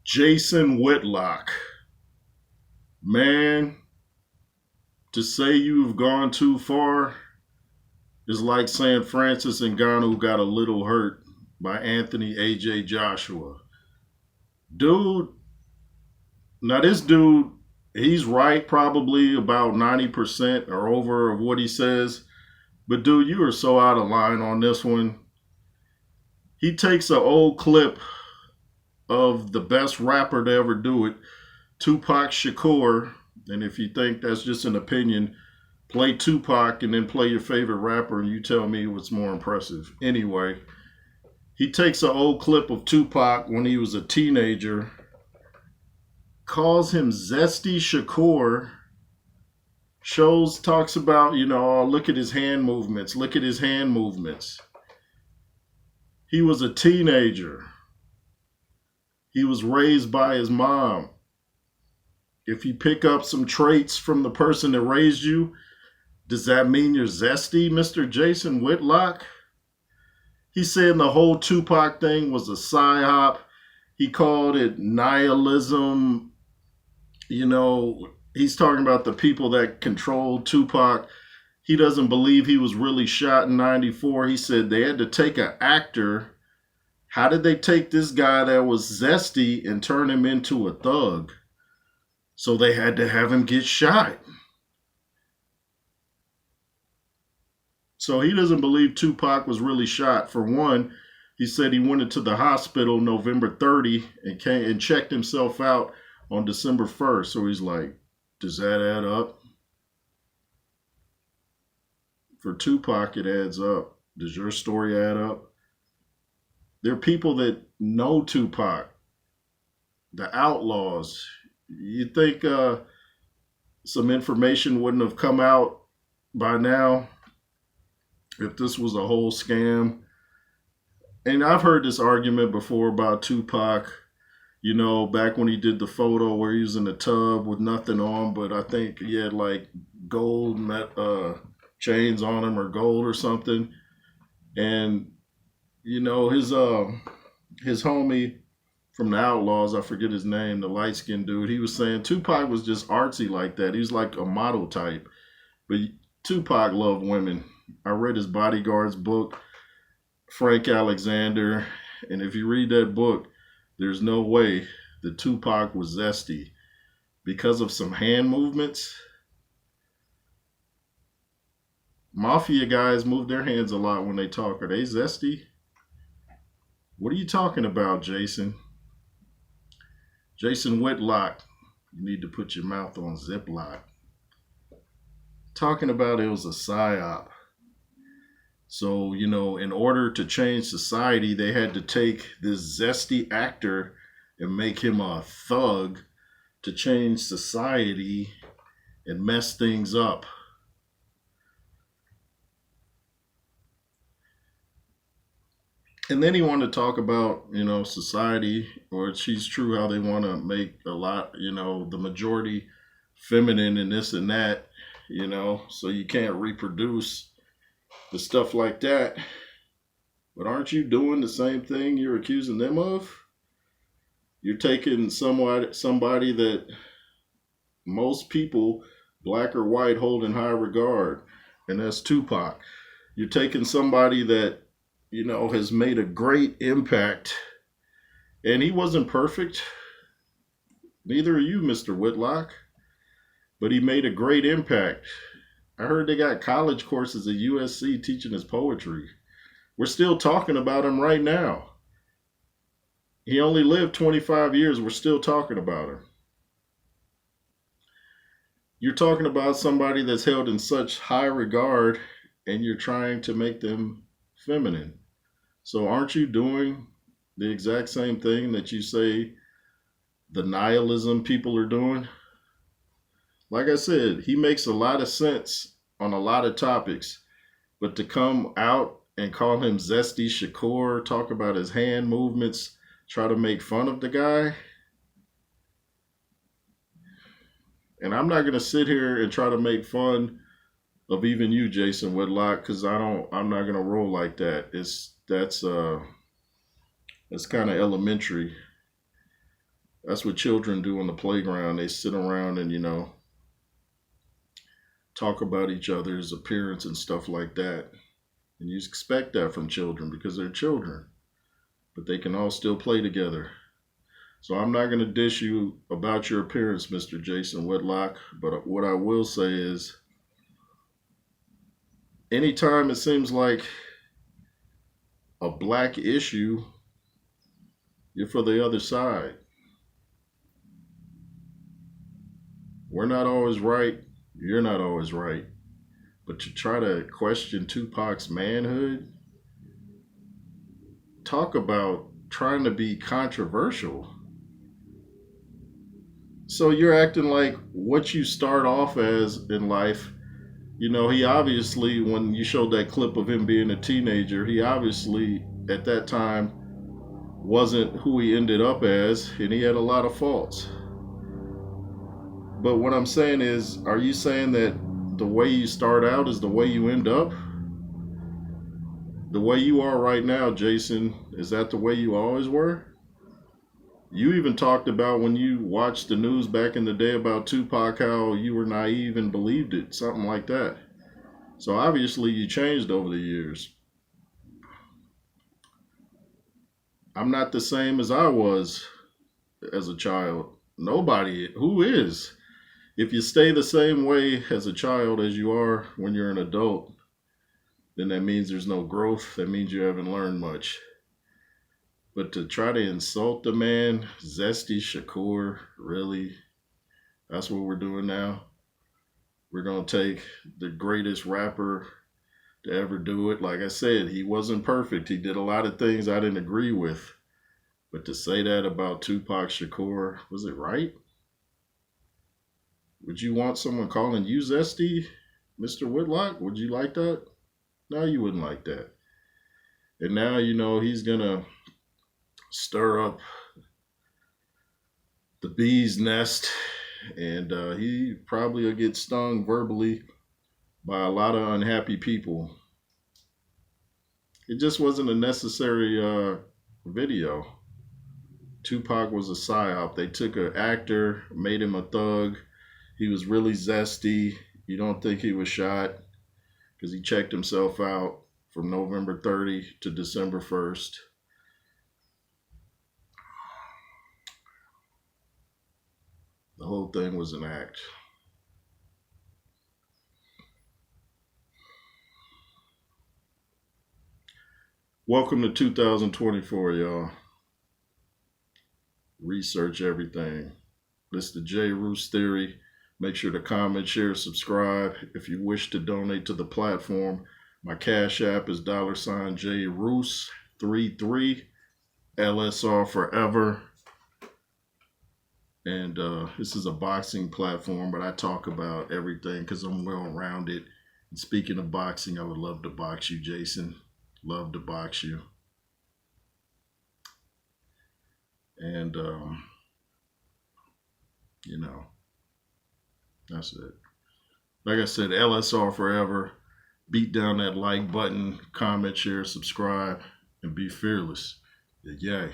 Jason Whitlock. Man, to say you've gone too far is like saying Francis Ngannou got a little hurt by Anthony AJ Joshua. Dude, now this dude, he's right probably about 90% or over of what he says. But dude, you are so out of line on this one. He takes an old clip of the best rapper to ever do it, Tupac Shakur. And if you think that's just an opinion, play Tupac and then play your favorite rapper and you tell me what's more impressive. Anyway, he takes an old clip of Tupac when he was a teenager, calls him Zesty Shakur, talks about, oh, look at his hand movements, look at his hand movements. He was a teenager. He was raised by his mom. If you pick up some traits from the person that raised you, does that mean you're zesty, Mr. Jason Whitlock? He's saying the whole Tupac thing was a psyop. He called it nihilism. He's talking about the people that controlled Tupac. He doesn't believe he was really shot in 94. He said they had to take an actor. How did they take this guy that was zesty and turn him into a thug? So they had to have him get shot. So he doesn't believe Tupac was really shot. For one, he said he went into the hospital November 30 and came and checked himself out on December 1st. So he's like, does that add up? For Tupac, it adds up. Does your story add up? There are people that know Tupac, the outlaws. You think some information wouldn't have come out by now if this was a whole scam? And I've heard this argument before about Tupac, back when he did the photo where he was in the tub with nothing on, but I think he had like gold chains on him or gold or something. And, his homie from the Outlaws, I forget his name, the light-skinned dude, he was saying Tupac was just artsy like that. He was like a model type. But Tupac loved women. I read his Bodyguards book, Frank Alexander, and if you read that book, there's no way that Tupac was zesty because of some hand movements. Mafia guys move their hands a lot when they talk. Are they zesty? What are you talking about, Jason? Jason Whitlock, you need to put your mouth on Ziploc. Talking about it was a psyop. So, in order to change society, they had to take this zesty actor and make him a thug to change society and mess things up. And then he wanted to talk about, society, or she's true how they want to make a lot, the majority feminine and this and that, so you can't reproduce the stuff like that. But aren't you doing the same thing you're accusing them of? You're taking somebody that most people, black or white, hold in high regard, and that's Tupac. You're taking somebody that has made a great impact. And he wasn't perfect. Neither are you, Mr. Whitlock. But he made a great impact. I heard they got college courses at USC teaching his poetry. We're still talking about him right now. He only lived 25 years. We're still talking about him. You're talking about somebody that's held in such high regard, and you're trying to make them feminine. So aren't you doing the exact same thing that you say the nihilism people are doing? Like I said, he makes a lot of sense on a lot of topics, but to come out and call him Zesty Shakur, talk about his hand movements, try to make fun of the guy. And I'm not going to sit here and try to make fun of even you, Jason Whitlock, because I'm not going to roll like that. That's kind of elementary. That's what children do on the playground. They sit around and, talk about each other's appearance and stuff like that. And you expect that from children because they're children, but they can all still play together. So I'm not going to dish you about your appearance, Mr. Jason Whitlock, but what I will say is anytime it seems like a black issue, you're for the other side. We're not always right. You're not always right. But to try to question Tupac's manhood, talk about trying to be controversial. So you're acting like what you start off as in life. He obviously, when you showed that clip of him being a teenager, he obviously at that time wasn't who he ended up as, and he had a lot of faults. But what I'm saying is, are you saying that the way you start out is the way you end up? The way you are right now, Jason, is that the way you always were? You even talked about when you watched the news back in the day about Tupac, how you were naive and believed it, something like that. So obviously you changed over the years. I'm not the same as I was as a child. Nobody who is. If you stay the same way as a child as you are when you're an adult, then that means there's no growth. That means you haven't learned much. But to try to insult the man, Zesty Shakur, really? That's what we're doing now? We're going to take the greatest rapper to ever do it. Like I said, he wasn't perfect. He did a lot of things I didn't agree with. But to say that about Tupac Shakur, was it right? Would you want someone calling you Zesty, Mr. Whitlock? Would you like that? No, you wouldn't like that. And now, he's going to stir up the bee's nest, and he probably will get stung verbally by a lot of unhappy people. It just wasn't a necessary video. Tupac was a psyop. They took an actor, made him a thug. He was really zesty. You don't think he was shot because he checked himself out from November 30 to December 1st. The whole thing was an act. Welcome to 2024, y'all. Research everything. This is the J. Roos Theory. Make sure to comment, share, subscribe. If you wish to donate to the platform, my Cash App is $J Roos 33 LSR forever. And this is a boxing platform, but I talk about everything because I'm well-rounded. And speaking of boxing, I would love to box you, Jason. Love to box you. And, that's it. Like I said, LSR forever. Beat down that like button, comment, share, subscribe, and be fearless. Yay.